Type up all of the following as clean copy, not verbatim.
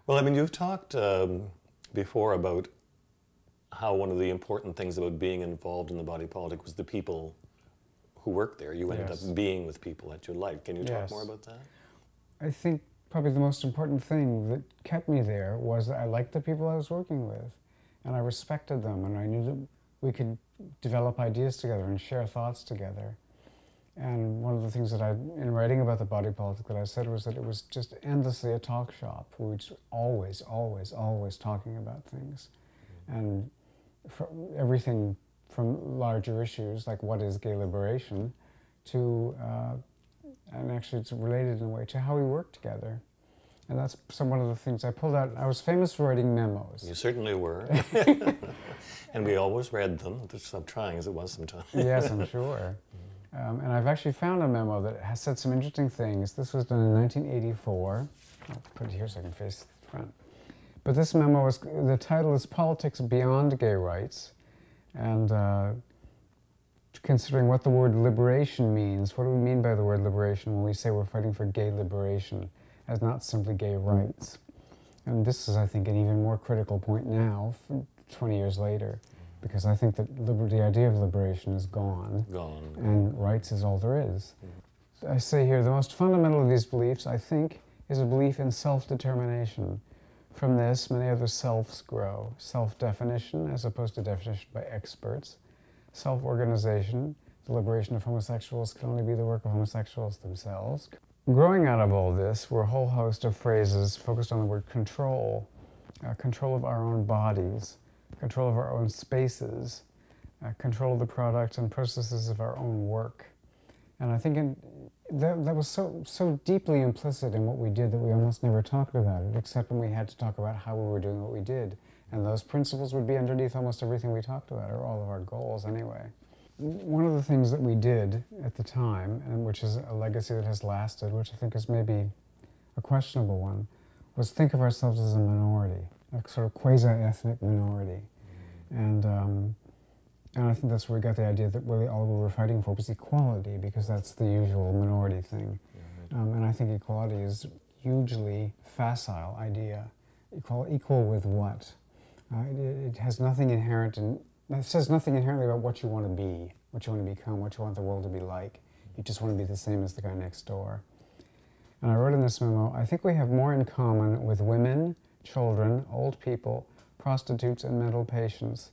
Well, I mean, you've talked before about how one of the important things about being involved in the body politic was the people who worked there. You ended Yes. up being with people that you liked. Can you talk Yes. more about that? I think probably the most important thing that kept me there was that I liked the people I was working with, and I respected them, and I knew that we could develop ideas together and share thoughts together. And one of the things that in writing about the body politic that I said was that it was just endlessly a talk shop. We were just always, always, always talking about things. And everything from larger issues like what is gay liberation to, and actually it's related in a way to how we work together. And that's one of the things I pulled out. I was famous for writing memos. You certainly were. And we always read them, as trying as it was sometimes. Yes, I'm sure. And I've actually found a memo that has said some interesting things. This was done in 1984. I'll put it here so I can face the front. But this memo the title is Politics Beyond Gay Rights. And considering what the word liberation means, what do we mean by the word liberation when we say we're fighting for gay liberation as not simply gay rights? And this is, I think, an even more critical point now, 20 years later, because I think that the idea of liberation is gone. And rights is all there is. I say here, the most fundamental of these beliefs, I think, is a belief in self-determination. From this, many other selves grow. Self-definition, as opposed to definition by experts. Self-organization, the liberation of homosexuals can only be the work of homosexuals themselves. Growing out of all this were a whole host of phrases focused on the word control. Control of our own bodies, control of our own spaces, control of the products and processes of our own work. And I think that was so deeply implicit in what we did that we almost never talked about it, except when we had to talk about how we were doing what we did. And those principles would be underneath almost everything we talked about, or all of our goals anyway. One of the things that we did at the time, and which is a legacy that has lasted, which I think is maybe a questionable one, was think of ourselves as a minority, a sort of quasi-ethnic minority. And I think that's where we got the idea that really all we were fighting for was equality, because that's the usual minority thing. And I think equality is hugely facile idea. Equal with what? It has nothing inherent in, it says nothing inherently about what you want to be, what you want to become, what you want the world to be like. You just want to be the same as the guy next door. And I wrote in this memo, I think we have more in common with women, children, old people, prostitutes, and mental patients,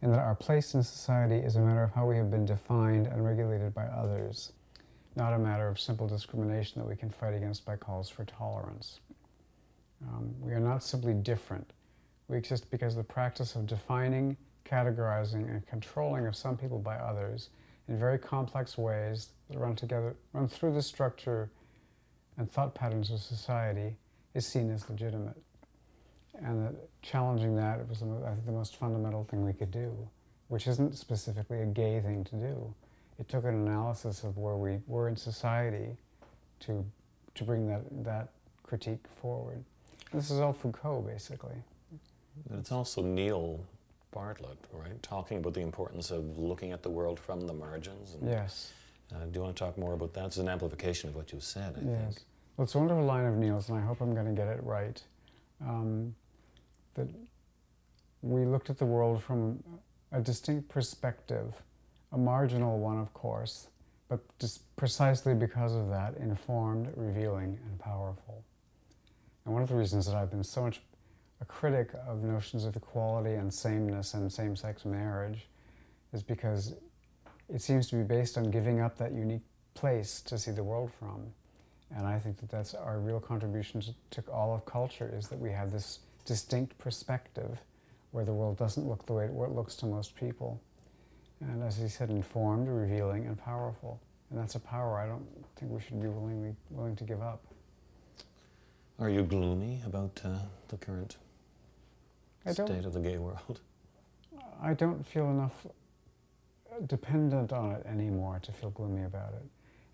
in that our place in society is a matter of how we have been defined and regulated by others, not a matter of simple discrimination that we can fight against by calls for tolerance. We are not simply different. We exist because the practice of defining, categorizing, and controlling of some people by others in very complex ways that run through the structure and thought patterns of society is seen as legitimate. And that challenging that was, I think, the most fundamental thing we could do, which isn't specifically a gay thing to do. It took an analysis of where we were in society to bring that critique forward. This is all Foucault, basically. But it's also Neil Bartlett, right? Talking about the importance of looking at the world from the margins. And, yes. Do you want to talk more about that? It's an amplification of what you said, I think. Well, it's a wonderful line of Neil's, and I hope I'm going to get it right. That we looked at the world from a distinct perspective, a marginal one, of course, but just precisely because of that, informed, revealing, and powerful. And one of the reasons that I've been so much a critic of notions of equality and sameness and same-sex marriage is because it seems to be based on giving up that unique place to see the world from. And I think that that's our real contribution to all of culture, is that we have this distinct perspective where the world doesn't look the way it looks to most people. And as he said, informed, revealing, and powerful. And that's a power I don't think we should be willing to give up. Are you gloomy about the current state of the gay world? I don't feel enough dependent on it anymore to feel gloomy about it.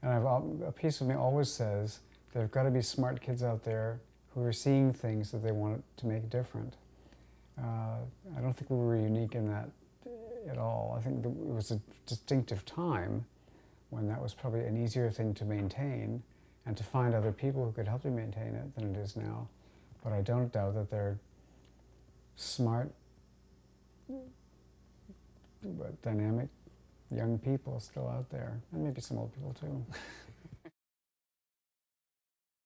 And a piece of me always says there have got to be smart kids out there who are seeing things that they want to make different. I don't think we were unique in that at all. I think that it was a distinctive time when that was probably an easier thing to maintain and to find other people who could help you maintain it than it is now. But I don't doubt that they're smart, but dynamic young people still out there, and maybe some old people too.